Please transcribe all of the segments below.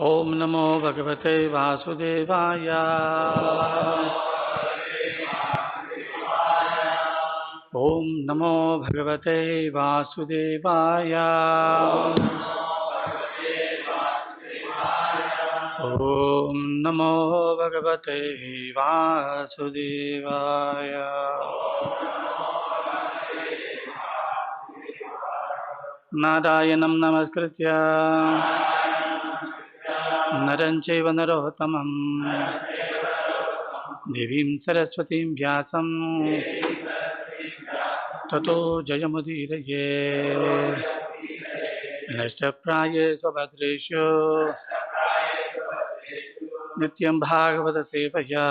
ओम नमो भगवते वासुदेवाय। ओम नमो भगवते वासुदेवाय। ओम नमो भगवते वासुदेवाय। नारायणं नमस्कृत्य नरं चैव नरोत्तमं देवीं सरस्वतीं व्यासं ततो जयमुदीरये। नष्टप्रायेषु भद्रेषु नित्यं भागवत सेवया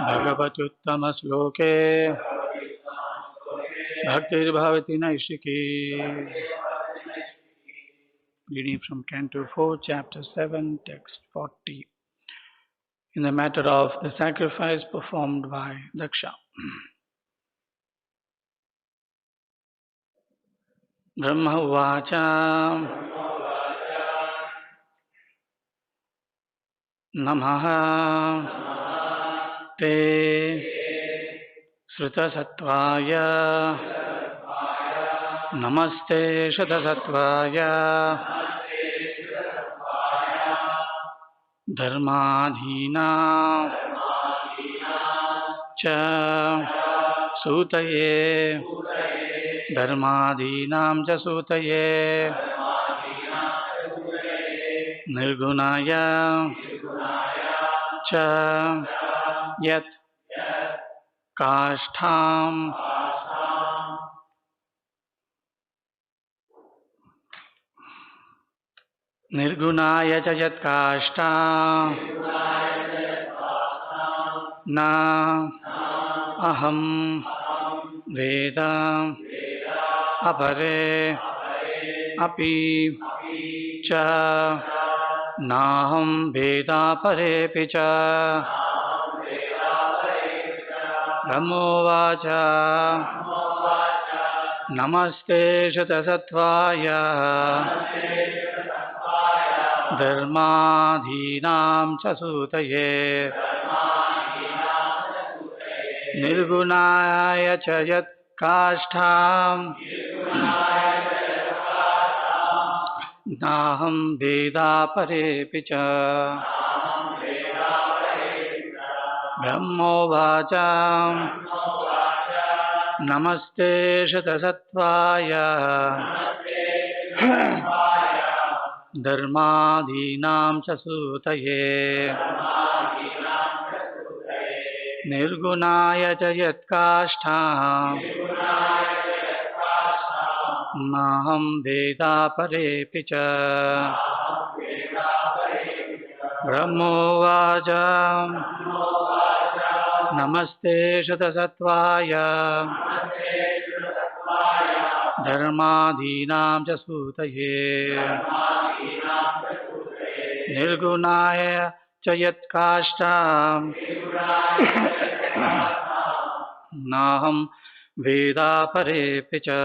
भगवत्युत्तमश्लोके भक्तिर्भवति नैष्ठिकी। Reading from Canto 4, Chapter 7, Text 40, in the matter of the sacrifice performed by Daksha. Brahma Uvacha Namaha Te Srutasatvaya Namaste Shatasatvaya Dharmadhina Cha Sutaye Dharmadhinam Cha Sutaye Nirgunaya Cha Yat Kashtham Nirgunaya Cha Yat Kashtham Na Aham Veda Apare Api Cha Naham Veda Pare Picha Brahmovacha Namaste Shatasatvaya Dharmadhinam Cha Sutaye Nirgunaya Cha Yat Kashtham Naham Veda Pare Picha Brahmovacha Namaste Shatasatvaya Dharmadhinam Cha Sutaye Nirgunaya Cha Yat Kashtham Naham Veda Pare Picha Brahmovacha Namaste Shatasatvaya Dharmadhinam Cha Sutaye Nirgunaya Cha Yat Kashtham Naham Veda Pare Picha.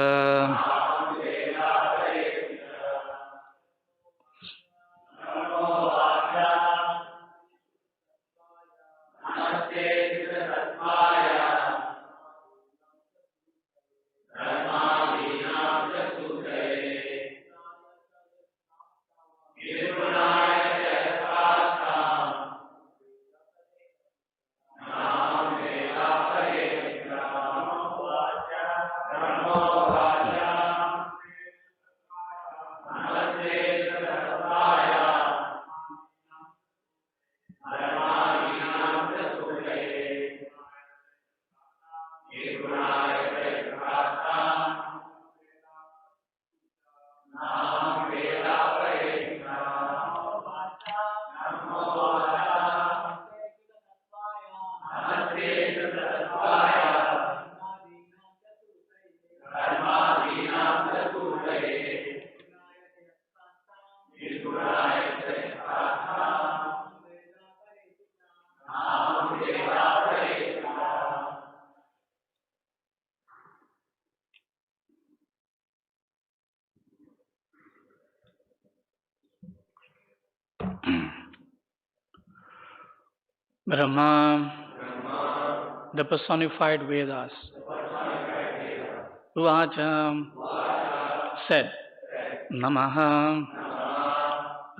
Brahma, the personified Vedas, Uvacha, said, Namaha,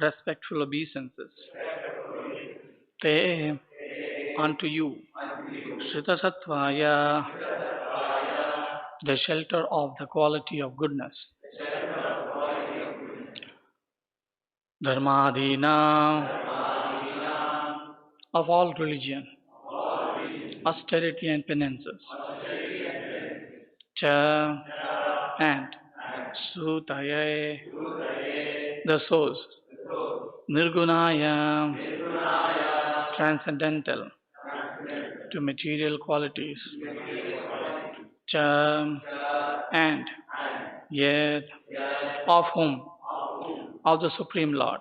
respectful obeisances, Te, unto you, Shritasatvaya, the shelter of the quality of goodness, Dharmadina, of all religion, austerity and penances, Cha, and Sutaye, the source, Nirgunaya, transcendental to material qualities, Cha, and Yet, of whom, of the Supreme Lord,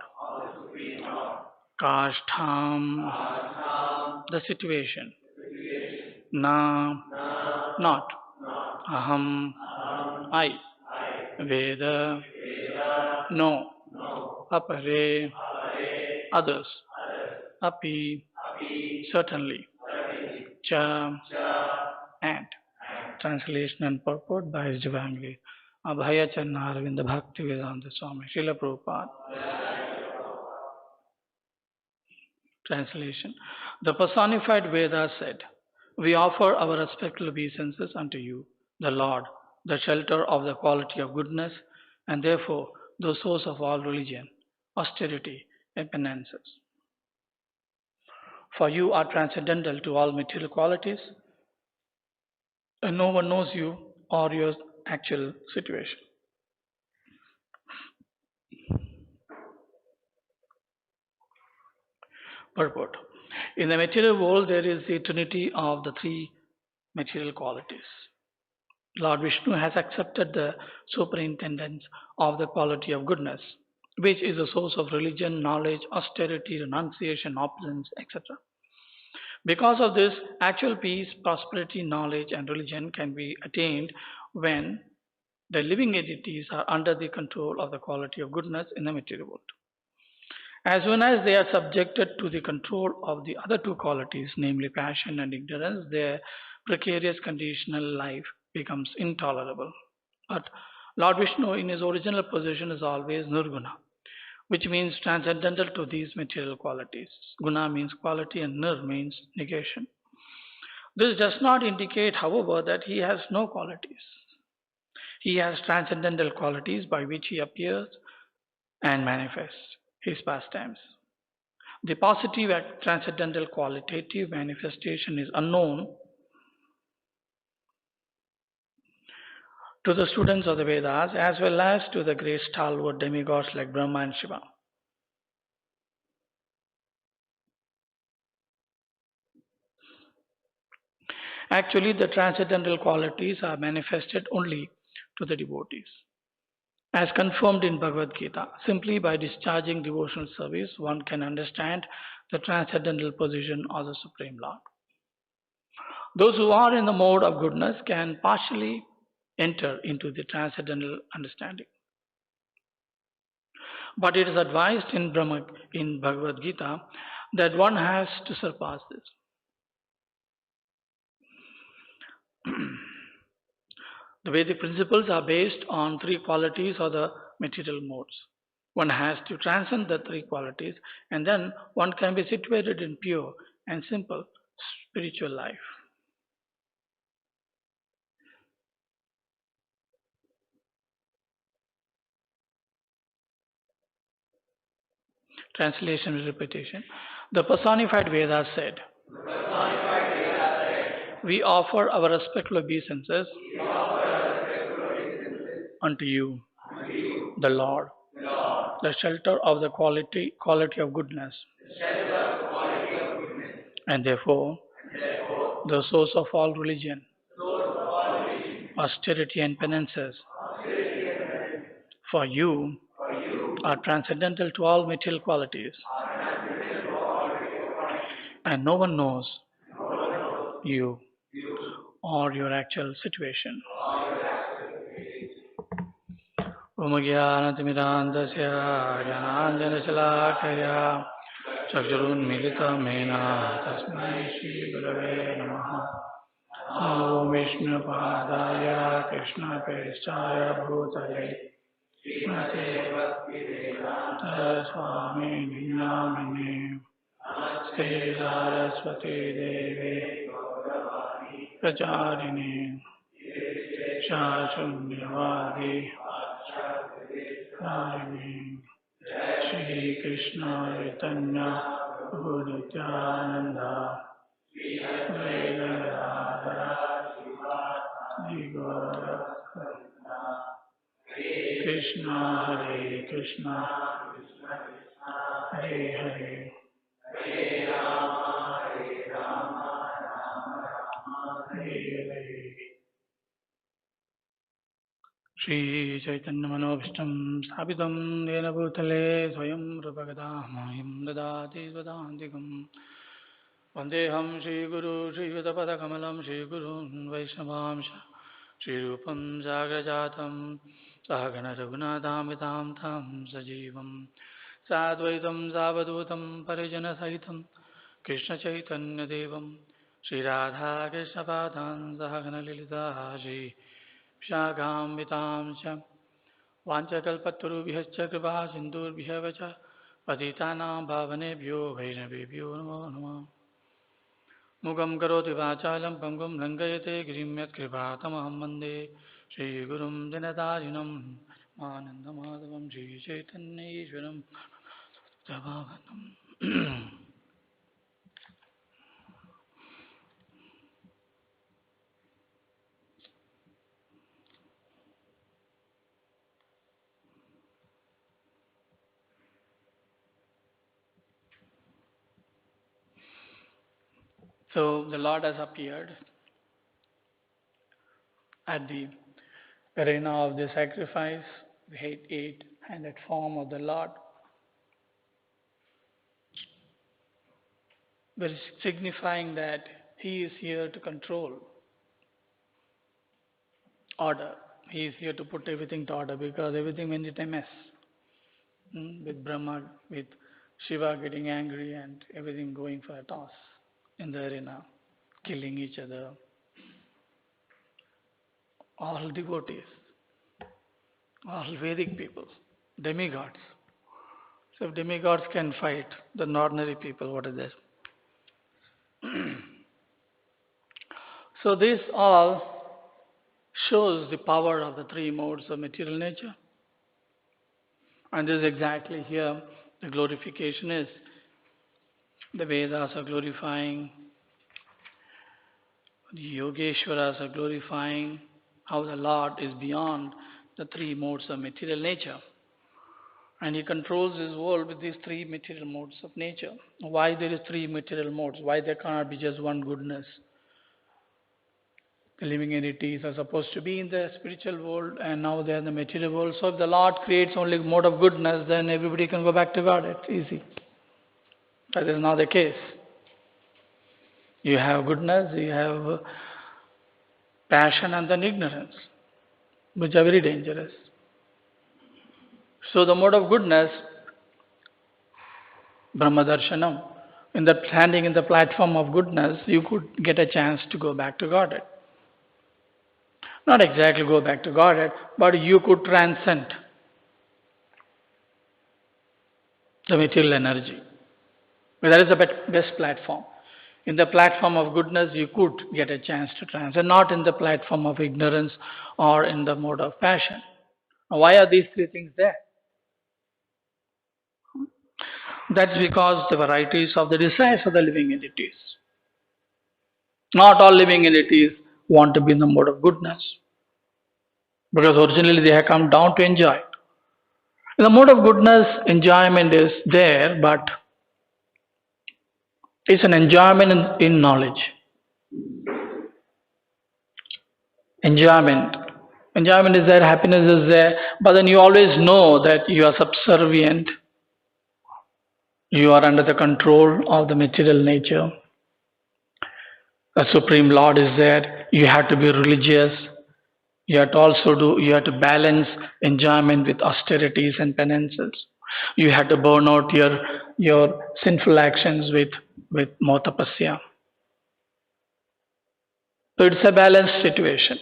Kashtham, the situation, Na, not, Aham, I, Veda, no, Apare, others, Api, certainly, Cha, and. Translation and purport by His Divine Grace Abhayacharya Arvinda Bhaktivedanta Swami Srila Prabhupada. Translation. The personified Vedas said, we offer our respectful obeisances unto you, the Lord, the shelter of the quality of goodness, and therefore the source of all religion, austerity, and penances. For you are transcendental to all material qualities, and no one knows you or your actual situation. Purport. In the material world, there is the trinity of the three material qualities. Lord Vishnu has accepted the superintendence of the quality of goodness, which is the source of religion, knowledge, austerity, renunciation, opulence, etc. Because of this, actual peace, prosperity, knowledge, and religion can be attained when the living entities are under the control of the quality of goodness in the material world. As soon as they are subjected to the control of the other two qualities, namely passion and ignorance, their precarious conditional life becomes intolerable. But Lord Vishnu, in his original position, is always Nirguna, which means transcendental to these material qualities. Guna means quality and Nir means negation. This does not indicate, however, that he has no qualities. He has transcendental qualities by which he appears and manifests his pastimes. The positive and transcendental qualitative manifestation is unknown to the students of the Vedas as well as to the great stalwart demigods like Brahma and Shiva. Actually, the transcendental qualities are manifested only to the devotees. As confirmed in Bhagavad Gita, simply by discharging devotional service, one can understand the transcendental position of the Supreme Lord. Those who are in the mode of goodness can partially enter into the transcendental understanding. But it is advised in Bhagavad Gita that one has to surpass this. The Vedic principles are based on three qualities of the material modes. One has to transcend the three qualities, and then one can be situated in pure and simple spiritual life. Translation with repetition. The personified Vedas said, we offer our respectful obeisances unto you, the Lord, the shelter of the quality of goodness, and therefore the source of all religion, austerity and penances. For you are transcendental to all material qualities, and no one knows you or your actual situation. Om Jnanatimirandasya Jnananjanashalakaya चक्षुरुन्मिलितमेन तस्मै श्रीगुरवे नमः। ॐ विष्णुपादाय कृष्णप्रेष्ठाय भूतले श्रीमते भक्तिवेदान्त स्वामिने नामिने नमस्ते सरस्वती देवे प्रचारिणे शून्यवादी श्री कृष्ण चैतन्य प्रभु नित्यानंद कृष्ण हरे कृष्ण हरे हरे हरे हरे। श्री चैतन्य मनोभीष्टं स्थापितं येन भूतले स्वयं रूपकदामह्यं ददाति स्वदान्तिकम् वन्देऽहं श्रीगुरु श्रीयुतपदकमलं श्रीगुरून् वैष्णवांश श्रीरूपं साग्रजातं सहगण रघुनाथामितां तं सजीवं साद्वैतं सावधूतं परिजनसहितं कृष्णचैतन्यदेवं श्रीराधाकृष्णपादान् सहगणललिता श्रीविशाखान्वितां च वाञ्छकल्पतरुभ्यश्च कृपा सिन्धुभ्यः च पतितानां पावनेभ्यो वैष्णवेभ्यो नमो नमः। मुखं करोति वाचालं पङ्गुं लङ्घयते गिरिं यत्कृपातमहं वन्दे श्रीगुरुं दिनतारिणं आनन्दमाधवं श्रीचैतन्येश्वरं प्रभावनम्। So the Lord has appeared at the arena of the sacrifice, the eight-handed form of the Lord, signifying that He is here to control order. He is here to put everything to order because everything went into a mess. With Brahma, with Shiva getting angry and everything going for a toss in the arena, killing each other. All devotees, all Vedic people, demigods. So if demigods can fight, then ordinary people, what is this? So this all shows the power of the three modes of material nature. And this is exactly here the glorification is. The Vedas are glorifying, the Yogeshwaras are glorifying how the Lord is beyond the three modes of material nature. And He controls His world with these three material modes of nature. Why there is three material modes? Why there cannot be just one goodness? The living entities are supposed to be in the spiritual world and now they are in the material world. So if the Lord creates only mode of goodness, then everybody can go back to God. It's easy. That is not the case. You have goodness, you have passion and then ignorance, which are very dangerous. So the mode of goodness, Brahma Darshanam, in the standing in the platform of goodness, you could get a chance to go back to Godhead. Not exactly go back to Godhead, but you could transcend the material energy. But that is the best platform. In the platform of goodness, you could get a chance to transcend, not in the platform of ignorance or in the mode of passion. Now, why are these three things there? That's because the varieties of the desires of the living entities. Not all living entities want to be in the mode of goodness, because originally they have come down to enjoy. In the mode of goodness, enjoyment is there, but it's an enjoyment in knowledge. Enjoyment is there, happiness is there, but then you always know that you are subservient, you are under the control of the material nature. The Supreme Lord is there, you have to be religious, you have to balance enjoyment with austerities and penances. You have to burn out your sinful actions with more tapasya. So it's a balanced situation.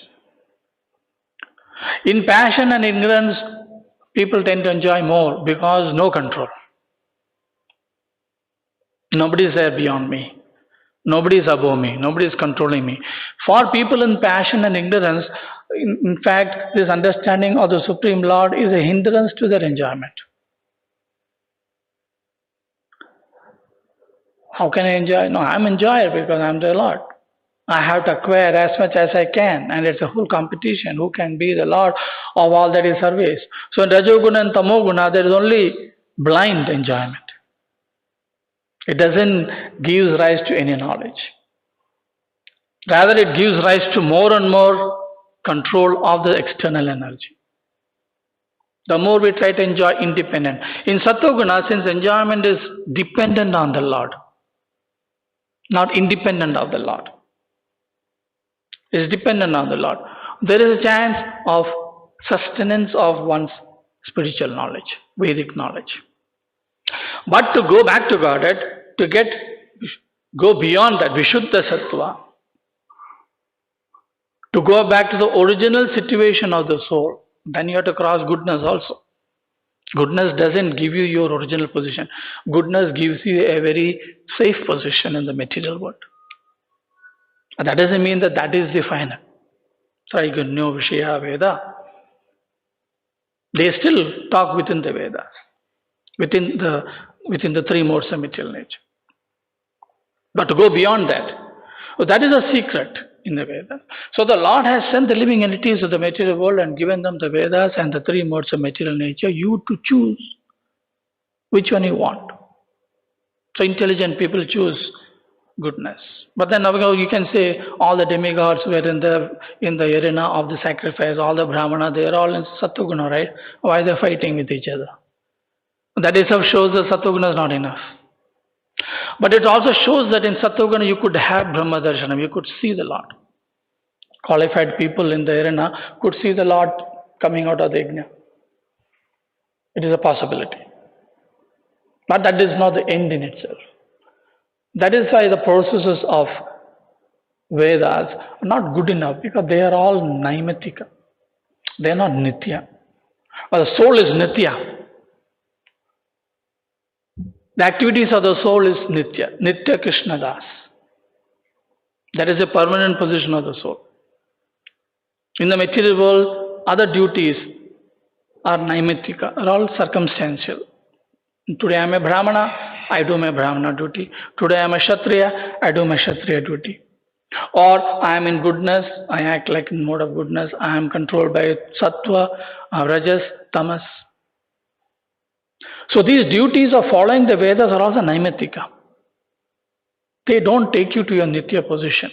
In passion and ignorance, people tend to enjoy more because no control. Nobody is there beyond me. Nobody is above me. Nobody is controlling me. For people in passion and ignorance, in fact, this understanding of the Supreme Lord is a hindrance to their enjoyment. How can I enjoy? No, I'm enjoyer because I'm the Lord. I have to acquire as much as I can, and it's a whole competition. Who can be the Lord of all that is service? So in Rajoguna and Tamoguna, there is only blind enjoyment. It doesn't give rise to any knowledge. Rather, it gives rise to more and more control of the external energy. The more we try to enjoy independent. In Sattva-guna, since enjoyment is dependent on the Lord, not independent of the Lord. It is dependent on the Lord. There is a chance of sustenance of one's spiritual knowledge, Vedic knowledge. But to go back to Godhead, go beyond that, Vishuddha Sattva, to go back to the original situation of the soul, then you have to cross goodness also. Goodness doesn't give you your original position. Goodness gives you a very safe position in the material world. And that doesn't mean that that is the final. Traigunyo Vishaya Veda. They still talk within the Vedas, within the three modes of material nature. But to go beyond that, that is a secret in the Vedas. So the Lord has sent the living entities of the material world and given them the Vedas and the three modes of material nature. You to choose which one you want. So intelligent people choose goodness. But then you can say all the demigods were in the arena of the sacrifice, all the Brahmana, they are all in Sattva-guna, right? Why are they fighting with each other? That itself shows that Sattva-guna is not enough. But it also shows that in Sattva-guna you could have Brahma Darshanam, you could see the Lord. Qualified people in the arena could see the Lord coming out of the yajna. It is a possibility. But that is not the end in itself. That is why the processes of Vedas are not good enough, because they are all naimatika. They are not nitya. But the soul is nitya. The activities of the soul is nitya. Nitya Krishna Das. That is a permanent position of the soul. In the material world, other duties are naimatika, are all circumstantial. Today I am a Brahmana, I do my Brahmana duty. Today I am a Kshatriya, I do my Kshatriya duty. Or I am in goodness, I act like in mode of goodness, I am controlled by Sattva, Rajas, Tamas. So these duties of following the Vedas are also naimatika. They don't take you to your Nitya position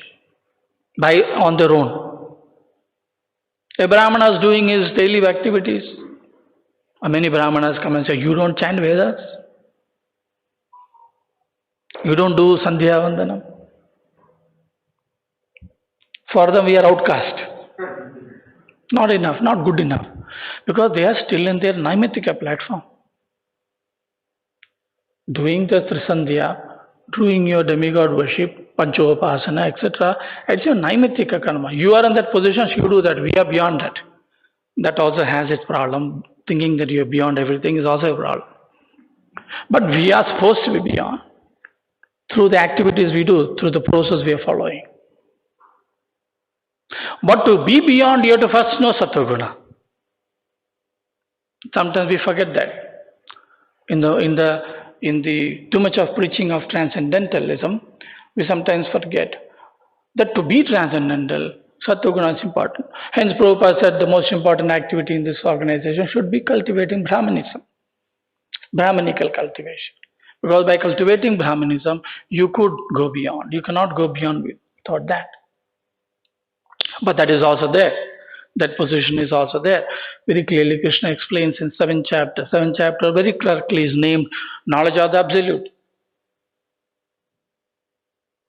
on their own. A Brahmana is doing his daily activities. Many Brahmanas come and say, you don't chant Vedas? You don't do Sandhya Vandanam? For them we are outcast. Not enough, not good enough. Because they are still in their Naimatika platform. Doing the Trisandhya, doing your demigod worship, Panchopasana, etc. It's your Naimatika karma. You are in that position, you do that. We are beyond that. That also has its problem. Thinking that you are beyond everything is also a problem. But we are supposed to be beyond through the activities we do, through the process we are following. But to be beyond, you have to first know Sattva-guna. Sometimes we forget that. In the too much of preaching of transcendentalism, we sometimes forget that to be transcendental, Sattva-guna is important. Hence, Prabhupada said the most important activity in this organization should be cultivating Brahmanism, Brahmanical cultivation. Because by cultivating Brahmanism, you could go beyond. You cannot go beyond without that. But that is also there. That position is also there. Very clearly, Krishna explains in 7th chapter. 7th chapter very clearly is named Knowledge of the Absolute.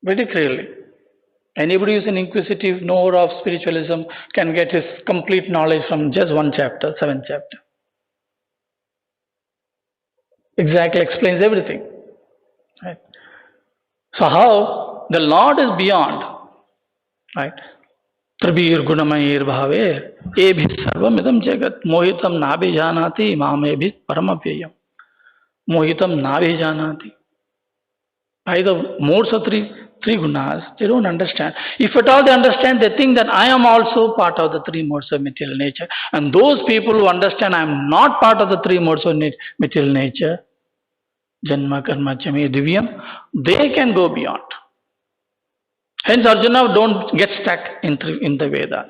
Very clearly. Anybody who is an inquisitive knower of spiritualism can get his complete knowledge from just one chapter, 7th chapter. exactly explains everything. Right? So how the Lord is beyond, right? Trabir gunamayir bhave ebhi sarvam idam jagat mohitam nabi janati mamebhi paramavyayam. Mohitam nabi janati. By the modes of three gunas, they don't understand. If at all they understand, they think that I am also part of the three modes of material nature. And those people who understand I am not part of the three modes of material nature, Janma Karma Chame Divyam, they can go beyond. Hence Arjuna don't get stuck in the Vedas.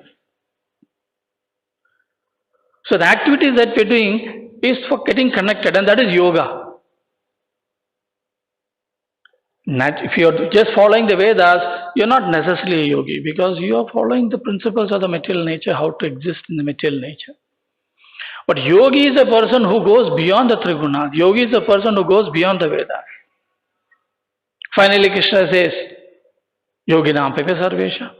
So the activities that we're doing is for getting connected, and that is yoga. If you're just following the Vedas, you're not necessarily a yogi because you are following the principles of the material nature, how to exist in the material nature. But yogi is a person who goes beyond the three gunas. Yogi is a person who goes beyond the Vedas. Finally, Krishna says, Yoginam Pepe Sarvesha.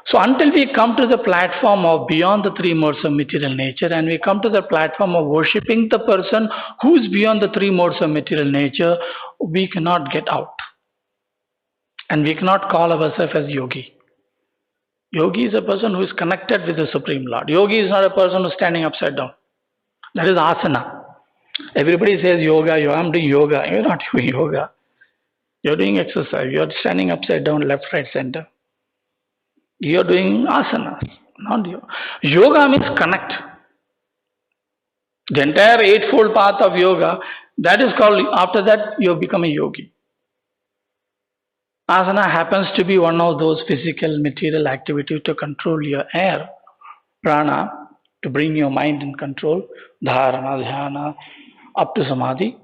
So until we come to the platform of beyond the three modes of material nature and we come to the platform of worshipping the person who is beyond the three modes of material nature, we cannot get out. And we cannot call ourselves as yogi. Yogi is a person who is connected with the Supreme Lord. Yogi is not a person who is standing upside down. That is asana. Everybody says yoga, I'm doing yoga. You're not doing yoga. You're doing exercise. You're standing upside down, left, right, center. You're doing asana, not yoga. Yoga means connect. The entire eightfold path of yoga, that is called, after that you become a yogi. Asana happens to be one of those physical material activities to control your air, prana, to bring your mind in control, dharana, dhyana, up to samadhi.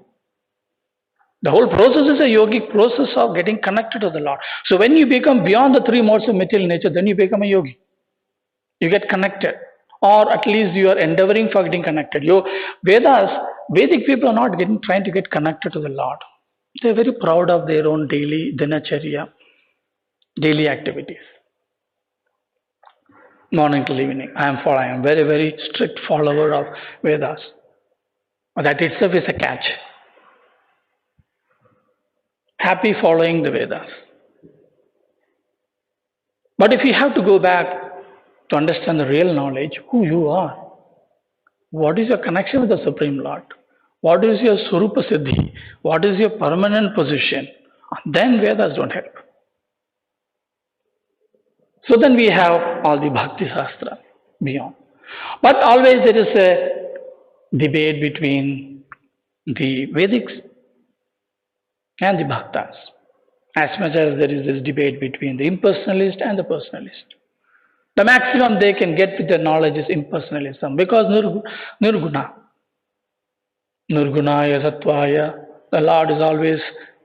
The whole process is a yogic process of getting connected to the Lord. So when you become beyond the three modes of material nature, then you become a yogi. You get connected, or at least you are endeavoring for getting connected. Vedic people are not trying to get connected to the Lord. They are very proud of their own daily dinacharya, daily activities. Morning till evening, I am very, very strict follower of Vedas. That itself is a catch. Happy following the Vedas. But if you have to go back to understand the real knowledge, who you are, what is your connection with the Supreme Lord, what is your Surupa Siddhi, what is your permanent position, then Vedas don't help. So then we have all the Bhakti Shastra beyond. But always there is a debate between the Vedics and the Bhaktas. As much as there is this debate between the impersonalist and the personalist. The maximum they can get with their knowledge is impersonalism because Nirguna. Nirgunaya Sattvaya. The Lord is always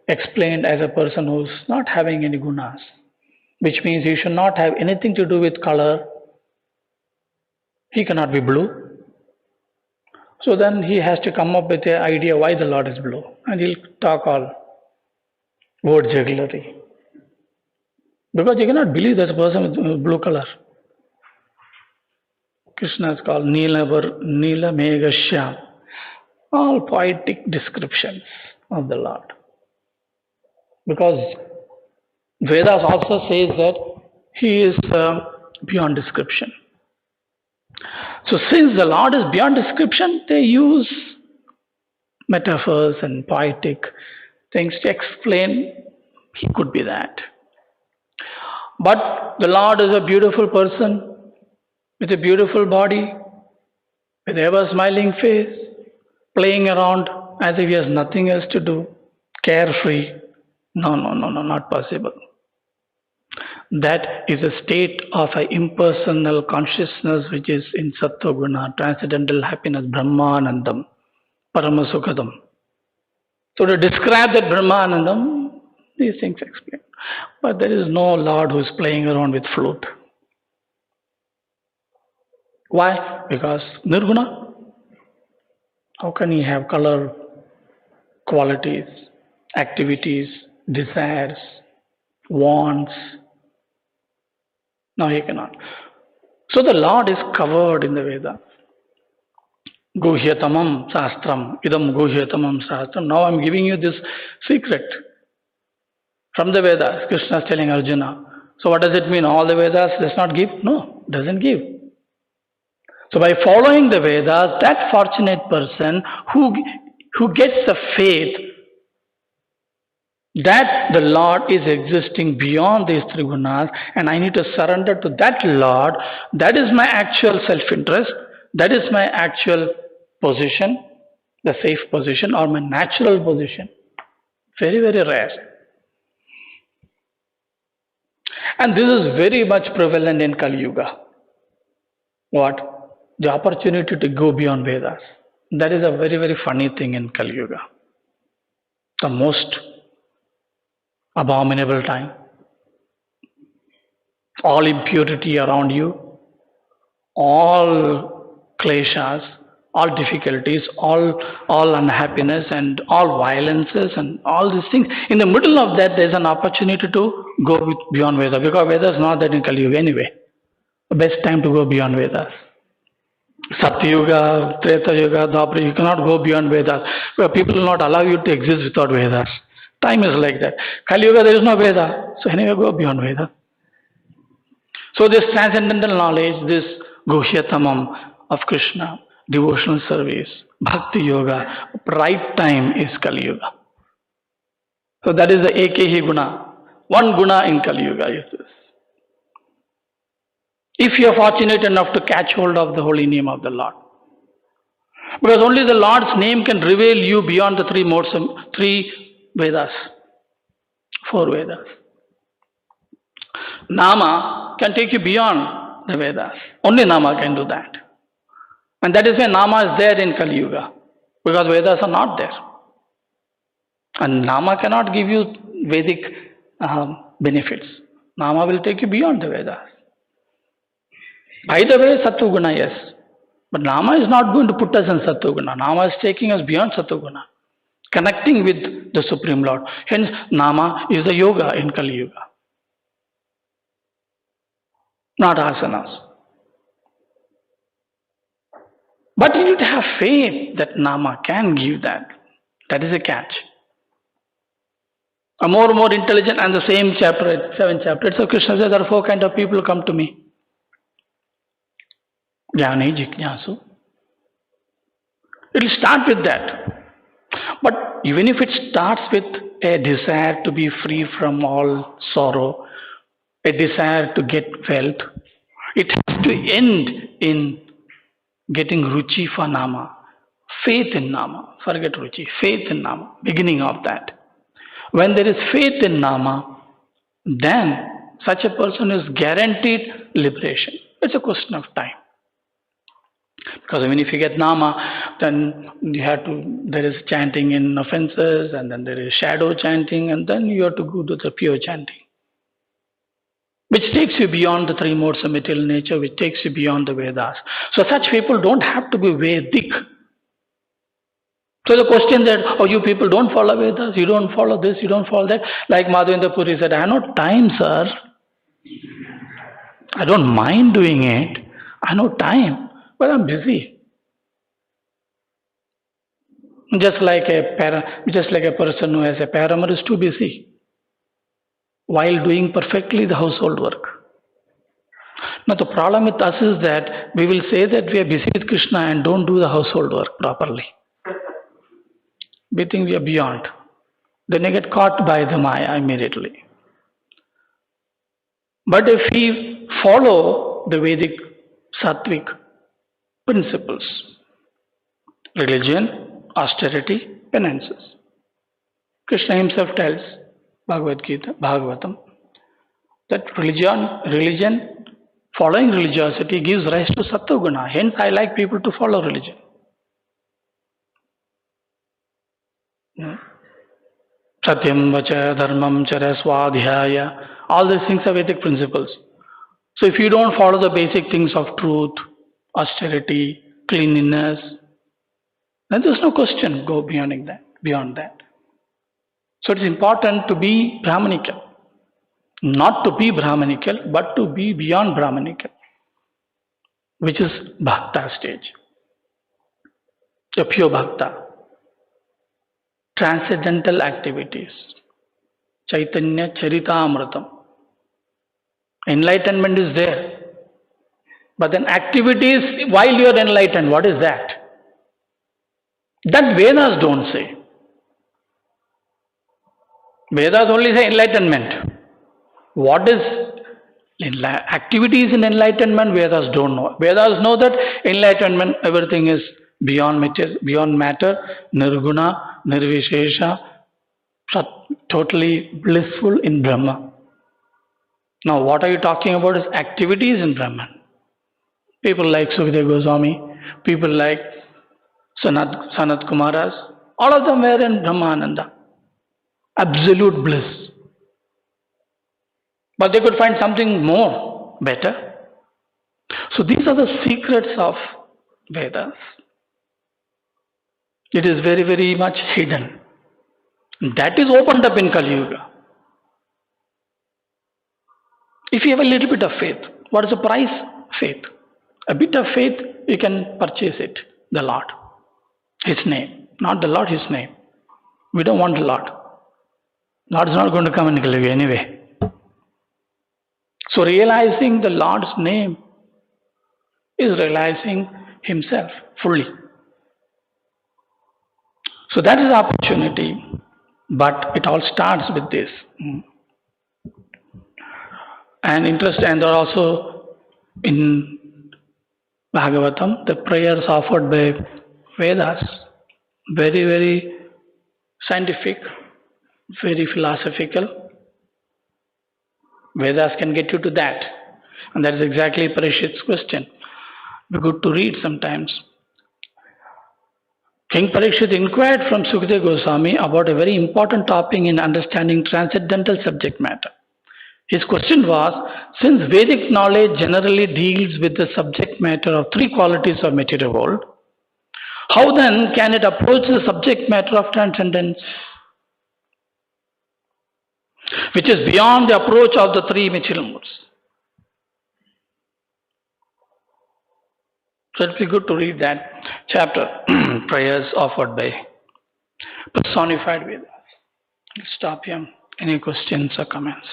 explained as a person who is not having any gunas, which means he should not have anything to do with color. He cannot be blue. So then he has to come up with the idea why the Lord is blue. And he'll talk all word jugglery. Because you cannot believe that a person with blue color. Krishna is called Nila Megha Shyam. All poetic descriptions of the Lord. Because Vedas also says that he is beyond description. So since the Lord is beyond description, they use metaphors and poetic things to explain he could be that. But the Lord is a beautiful person with a beautiful body, with ever smiling face, playing around as if he has nothing else to do, carefree. No, not possible. That is a state of an impersonal consciousness which is in Sattva Guna, transcendental happiness, Brahmanandam, Paramasukadam. So to describe that Brahmanandam, these things explain. But there is no Lord who is playing around with flute. Why? Because Nirguna. How can he have color, qualities, activities, desires, wants? No, he cannot. So the Lord is covered in the Vedas. Guhyatamam Sastram, Idam Guhyatamam Sastram. Now I'm giving you this secret from the Vedas. Krishna is telling Arjuna. So what does it mean? All the Vedas does not give? No, doesn't give. So by following the Vedas, that fortunate person who gets the faith that the Lord is existing beyond these three gunas and I need to surrender to that Lord, that is my actual self-interest, that is my actual position, the safe position or my natural position. Very, very rare. And this is very much prevalent in Kali Yuga. What? The opportunity to go beyond Vedas. That is a very, very funny thing in Kali Yuga. The most abominable time. All impurity around you, all kleshas, all difficulties, all unhappiness and all violences and all these things. In the middle of that, there is an opportunity to go beyond Vedas, because Vedas is not that in Kali Yuga anyway. The best time to go beyond Vedas. Satyuga, Treta Yuga, Dwapara, you cannot go beyond Vedas. People will not allow you to exist without Vedas. Time is like that. Kali Yuga, there is no Veda. So anyway, go beyond Veda. So this transcendental knowledge, this Guhyatamam of Krishna, devotional service, Bhakti Yoga, right time is Kali Yuga. So that is the Ekehi Guna. One Guna in Kali Yuga is this. If you are fortunate enough to catch hold of the holy name of the Lord. Because only the Lord's name can reveal you beyond the three Vedas, 4 Vedas. Nama can take you beyond the Vedas. Only Nama can do that. And that is why Nama is there in Kali Yuga. Because Vedas are not there. And Nama cannot give you Vedic benefits. Nama will take you beyond the Vedas. By the way, Sattva-guna, yes. But Nama is not going to put us in Sattva-guna. Nama is taking us beyond Sattva-guna, connecting with the Supreme Lord. Hence, Nama is the yoga in Kali Yuga, not asanas. But you need to have faith that Nama can give that. That is a catch. A more and more intelligent, and the same chapter, 7th chapter, so Krishna says there are 4 kinds of people who come to me. Jnani, Jiknyasu. It will start with that. But even if it starts with a desire to be free from all sorrow, a desire to get wealth, it has to end in getting ruchi for Nama, faith in Nama, forget ruchi, faith in Nama, beginning of that. When there is faith in Nama, then such a person is guaranteed liberation. It's a question of time. Because even if you get Nama, then there is chanting in offenses, and then there is shadow chanting, and then you have to go to the pure chanting, which takes you beyond the 3 modes of material nature, which takes you beyond the Vedas. So such people don't have to be Vedic. So the question that, oh, you people don't follow Vedas, you don't follow this, you don't follow that. Like Madhavendra Puri said, I have no time, sir. I don't mind doing it. I have no time. But I'm busy. Just like a person who has a paramour is too busy while doing perfectly the household work. Now the problem with us is that we will say that we are busy with Krishna and don't do the household work properly. We think we are beyond. Then I get caught by the Maya immediately. But if we follow the Vedic Sattvic principles, religion, austerity, penances. Krishna himself tells, Bhagavatam, that religion, following religiosity gives rise to Sattva-guna. Hence, I like people to follow religion. Satyam vacha, dharmam chara, swadhyaya. All these things are Vedic principles. So if you don't follow the basic things of truth, austerity, cleanliness, then there's no question go beyond that. So it's important to be Brahmanical. Not to be Brahmanical, but to be beyond Brahmanical, which is Bhakta stage. a pure bhakta. Transcendental activities. Chaitanya Charitamritam. Enlightenment is there. But then activities while you are enlightened, what is that? That Vedas don't say. Vedas only say enlightenment. What is activities in enlightenment? Vedas don't know. Vedas know that enlightenment, everything is beyond matter, nirguna, nirvishesha, totally blissful in Brahma. Now, what are you talking about is activities in Brahman. People like Sukadeva Goswami, people like Sanat Kumaras, all of them were in Brahmananda. Absolute bliss. But they could find something more, better. So these are the secrets of Vedas. It is very, very much hidden. That is opened up in Kali Yuga. If you have a little bit of faith, what is the price? Faith. A bit of faith, you can purchase it. The Lord. His name. Not the Lord, His name. We don't want the Lord. Lord is not going to come in Kali Yuga anyway. So realizing the Lord's name is realizing Himself fully. So that is the opportunity. But it all starts with this. And there are also in Bhagavatam, the prayers offered by Vedas, very, very scientific, very philosophical. Vedas can get you to that. And that is exactly Parishit's question. Be good to read sometimes. King Parikshit inquired from Sukadeva Goswami about a very important topic in understanding transcendental subject matter. His question was, since Vedic knowledge generally deals with the subject matter of three qualities of material world, how then can it approach the subject matter of transcendence, which is beyond the approach of the three material modes? So it would be good to read that chapter, prayers offered by personified Vedas. I'll stop here. Any questions or comments?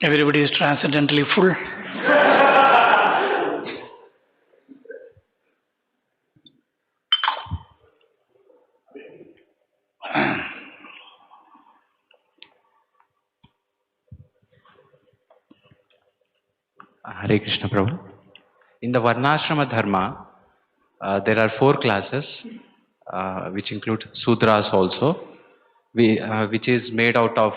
Everybody is transcendently full. Hare Krishna Prabhu. In the Varnashrama Dharma, there are 4 classes, which include Sudras also, which is made out of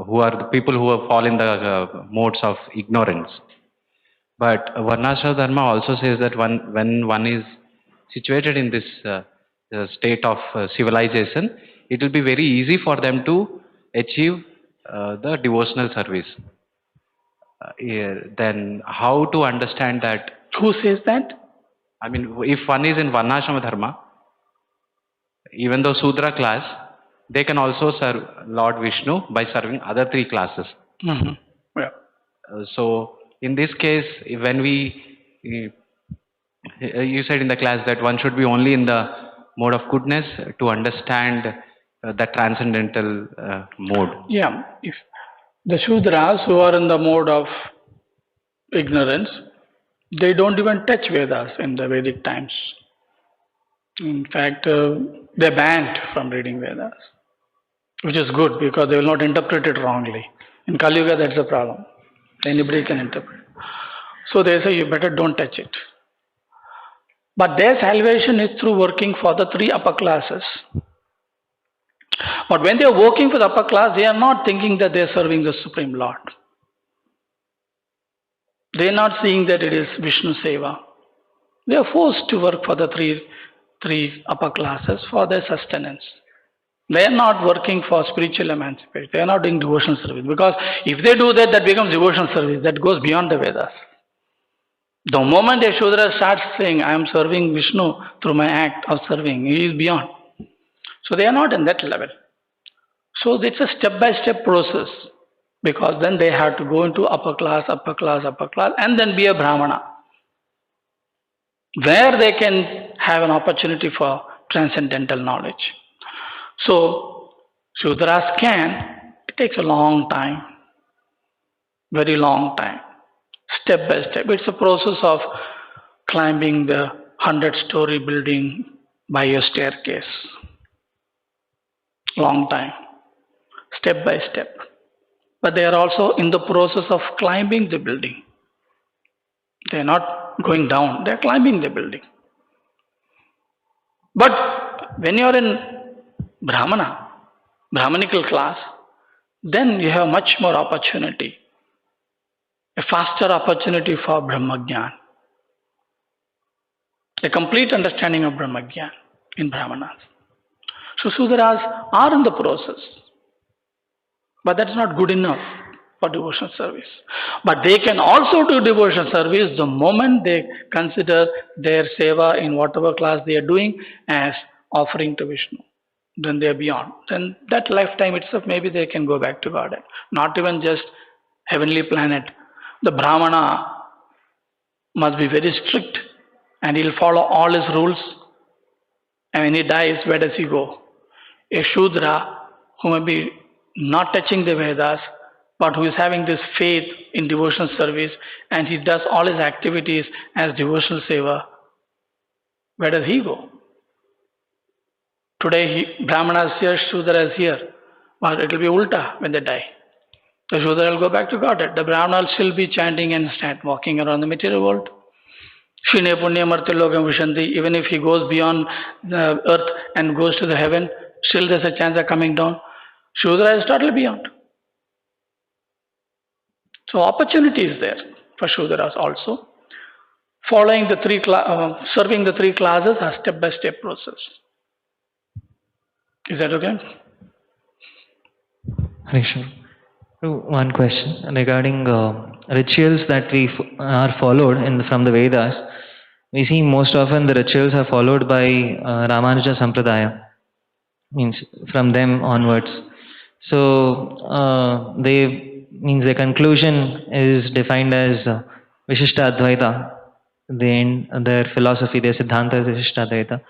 who are the people who fall in the modes of ignorance. But Varnashrama Dharma also says that when one is situated in this state of civilization, it will be very easy for them to achieve the devotional service. Then how to understand that? Who says that? I mean, if one is in Varnashrama Dharma, even though Sudra class, they can also serve Lord Vishnu by serving other 3 classes. Mm-hmm. Yeah. So in this case, when you said in the class that one should be only in the mode of goodness to understand the transcendental mode. Yeah. If the Shudras who are in the mode of ignorance, they don't even touch Vedas in the Vedic times. In fact, they're banned from reading Vedas, which is good because they will not interpret it wrongly. In Kali Yuga, that's the problem. Anybody can interpret. So they say you better don't touch it. But their salvation is through working for the 3 upper classes. But when they are working for the upper class, they are not thinking that they are serving the Supreme Lord. They are not seeing that it is Vishnu Seva. They are forced to work for the three upper classes for their sustenance. They are not working for spiritual emancipation. They are not doing devotional service. Because if they do that, that becomes devotional service. That goes beyond the Vedas. The moment a Shudra starts saying, I am serving Vishnu through my act of serving, he is beyond. So they are not in that level. So it's a step-by-step process. Because then they have to go into upper class, and then be a Brahmana. Where they can have an opportunity for transcendental knowledge. So, Shudras can, it takes a long time, very long time, step by step. It's a process of climbing the 100-story building by a staircase. Long time, step by step. But they are also in the process of climbing the building. They are not going down, they are climbing the building. But when you are in Brahmanical class, then you have much more opportunity, a faster opportunity for Brahmagyan, a complete understanding of Brahmagyan in Brahmanas. So Sudras are in the process, but that's not good enough for devotional service. But they can also do devotional service the moment they consider their seva in whatever class they are doing as offering to Vishnu. Then they are beyond. Then that lifetime itself, maybe they can go back to Godhead. Not even just heavenly planet. The Brahmana must be very strict and he'll follow all his rules. And when he dies, where does he go? A Shudra who may be not touching the Vedas, but who is having this faith in devotional service and he does all his activities as devotional seva, where does he go? Today, Brahmana is here, Shudra is here. But it will be ulta when they die. The Shudra will go back to Godhead. The Brahmana will still be chanting and walking around the material world. Shine Punya Martilogam Vishanti, even if he goes beyond the earth and goes to the heaven, still there's a chance of coming down. Shudra is totally beyond. So opportunity is there for Shudras also. Following the serving the three classes a step-by-step process. Is that okay? Harisham. One question regarding rituals that are followed from the Vedas. We see most often the rituals are followed by Ramanuja Sampradaya, means from them onwards. So the conclusion is defined as Vishishta Advaita. Their philosophy, their Siddhanta is Vishishta Advaita.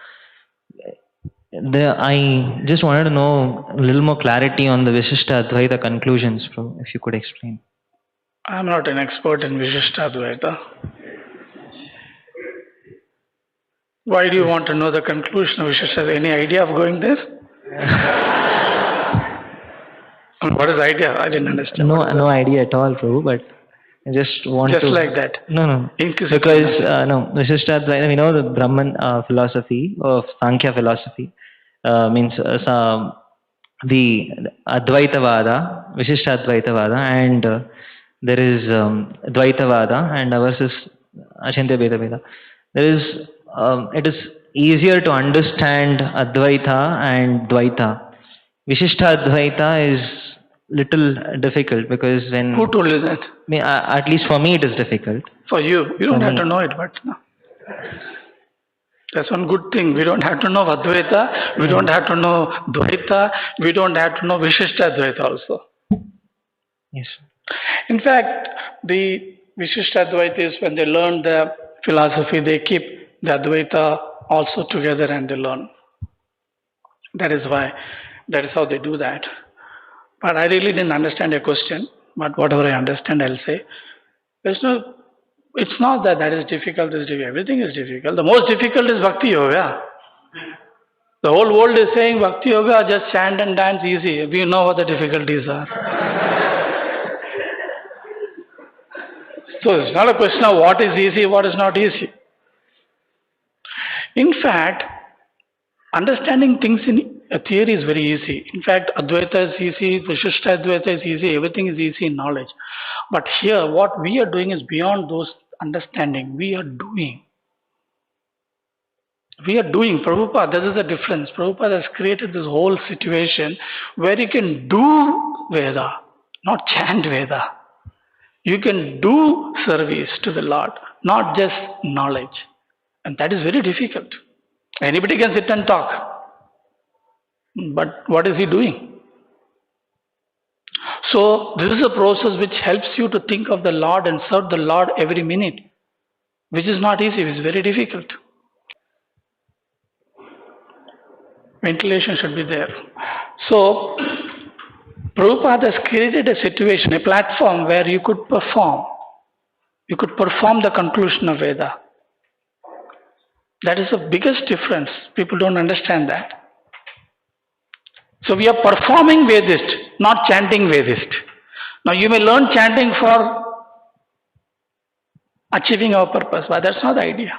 I just wanted to know a little more clarity on the Vishishta Advaita conclusions, if you could explain. I'm not an expert in Vishishta Advaita. Why do you want to know the conclusion of Vishishta? Any idea of going there? What is the idea? I didn't understand. No idea at all, Prabhu, but I just want to... Just like that? No. Because, Vishishta Advaita, we know the Brahman philosophy, of Sankhya philosophy, means the Advaitavada, Vishishta Advaitavada, and there is Dvaitavada, and ours is Achintya Bheda Bheda. It is easier to understand Advaita and Dvaita. Vishishta Advaita is little difficult because when... Who told you that? At least for me it is difficult. For you? You don't have to know it, but no. That's one good thing. We don't have to know Advaita, we don't have to know Dvaita, we don't have to know Vishishta Advaita also. Yes. In fact, the Vishishta Advaita is when they learn the philosophy, they keep the Advaita also together and they learn. That is how they do that. But I really didn't understand your question, but whatever I understand, I'll say. It's not that is difficult, everything is difficult. The most difficult is Bhakti Yoga. The whole world is saying Bhakti Yoga, just chant and dance easy. We know what the difficulties are. So it's not a question of what is easy, what is not easy. In fact, understanding things in a theory is very easy. In fact, Advaita is easy, Vishishta Advaita is easy, everything is easy in knowledge. But here, what we are doing is beyond those understanding. We are doing. We are doing. Prabhupada, this is the difference. Prabhupada has created this whole situation where you can do Veda, not chant Veda. You can do service to the Lord, not just knowledge. And that is very difficult. Anybody can sit and talk. But what is he doing? So this is a process which helps you to think of the Lord and serve the Lord every minute, which is not easy, it's very difficult. Ventilation should be there. So Prabhupada has created a situation, a platform where you could perform. You could perform the conclusion of Veda. That is the biggest difference. People don't understand that. So we are performing Vedist, not chanting Vedist. Now you may learn chanting for achieving our purpose, but that's not the idea.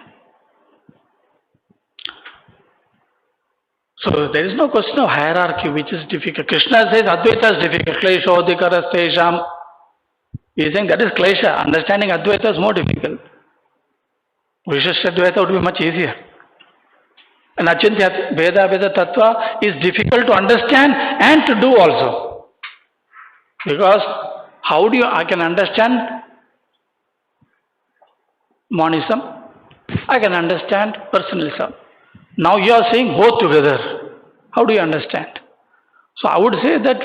So there is no question of hierarchy which is difficult. Krishna says Advaita is difficult. Kleshodhikarastesham. He is saying that is Klesha. Understanding Advaita is more difficult. Vishishta Advaita would be much easier. And Achintya Veda Tattva is difficult to understand and to do also. Because how do I can understand monism? I can understand personalism. Now you are saying both together. How do you understand? So I would say that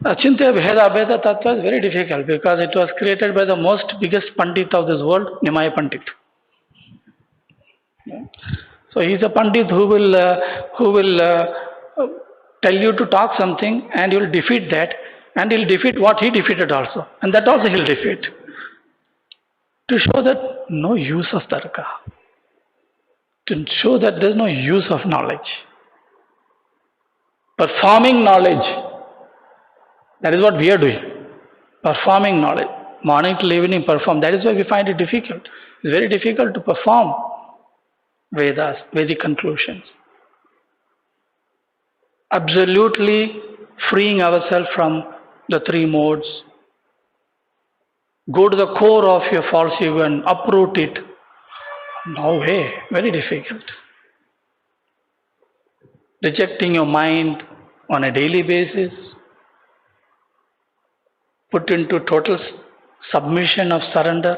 Achintya Veda Tattva is very difficult because it was created by the most biggest Pandit of this world, Nimaya Pandit. So he is a Pandit who will tell you to talk something and you will defeat that, and he will defeat what he defeated also, and that also he will defeat. To show that no use of tarka, to show that there is no use of knowledge. Performing knowledge, that is what we are doing. Performing knowledge, morning till evening perform. That is why we find it difficult. It is very difficult to perform Vedas, Vedic conclusions. Absolutely freeing ourselves from the three modes. Go to the core of your false ego and uproot it. No way, very difficult. Rejecting your mind on a daily basis. Put into total submission of surrender.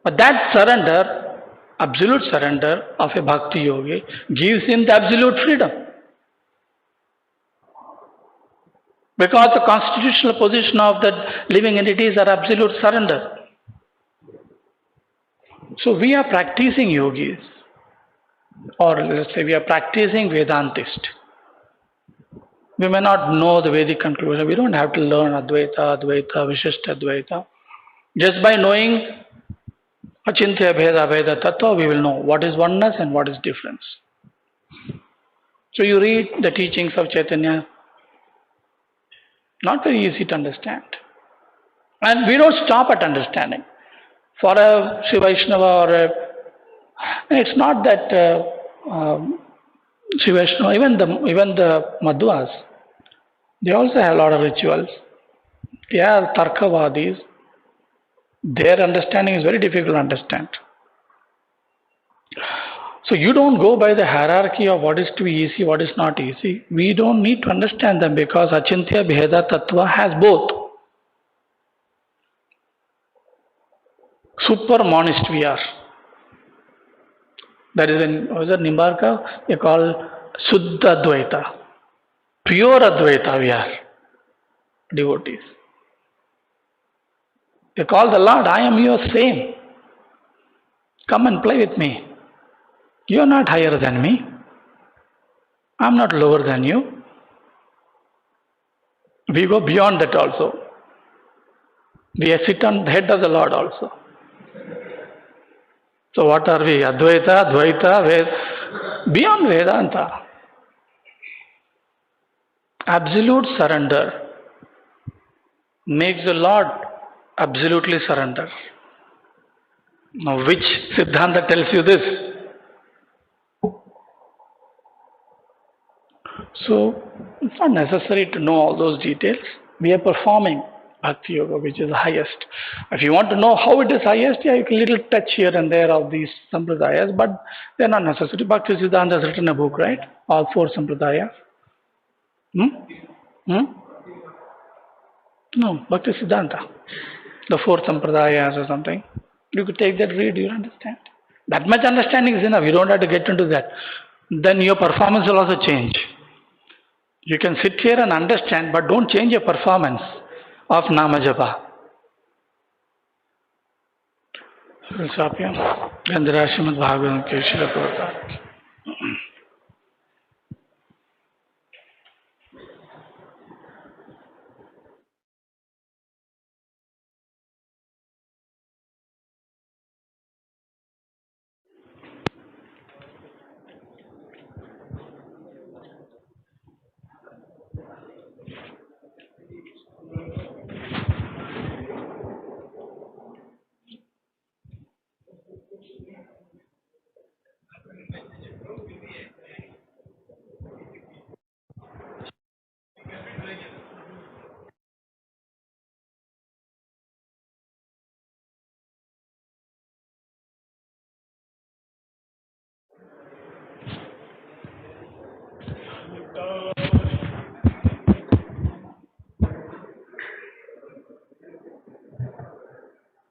But that surrender, absolute surrender of a bhakti yogi, gives him the absolute freedom. Because the constitutional position of the living entities are absolute surrender. So we are practicing yogis, or let's say we are practicing Vedantists. We may not know the Vedic conclusion. We don't have to learn Advaita, Vishishta Advaita. Just by knowing Achintya Veda Tattva, we will know what is oneness and what is difference. So you read the teachings of Chaitanya, not very easy to understand. And we don't stop at understanding. For a Sri Vaishnava it's not that Sri Vaishnava, even the Madhvas, they also have a lot of rituals. They are Tarkavadis. Their understanding is very difficult to understand. So you don't go by the hierarchy of what is to be easy, what is not easy. We don't need to understand them because Achintya Bheda Tattva has both. Super monist we are. That is in Nimbarka, they call Suddha Advaita. Pure Advaita we are, devotees. They call the Lord, I am your same. Come and play with me. You are not higher than me. I am not lower than you. We go beyond that also. We sit on the head of the Lord also. So what are we? Advaita, Dvaita, beyond Vedanta. Absolute surrender makes the Lord absolutely surrender. Now which Siddhanta tells you this? So it's not necessary to know all those details. We are performing Bhakti Yoga, which is the highest. If you want to know how it is highest, yeah, you can little touch here and there of these sampradayas, but they're not necessary. Bhaktivedanta has written a book, right? All 4 sampradayas. No, Bhaktivedanta. The 4 sampradayas or something. You could take that, read, you understand. That much understanding is enough. You don't have to get into that. Then your performance will also change. You can sit here and understand, but don't change your performance of Nama Japa. We'll stop here. Srimad-Bhagavatam, Srila Prabhupada.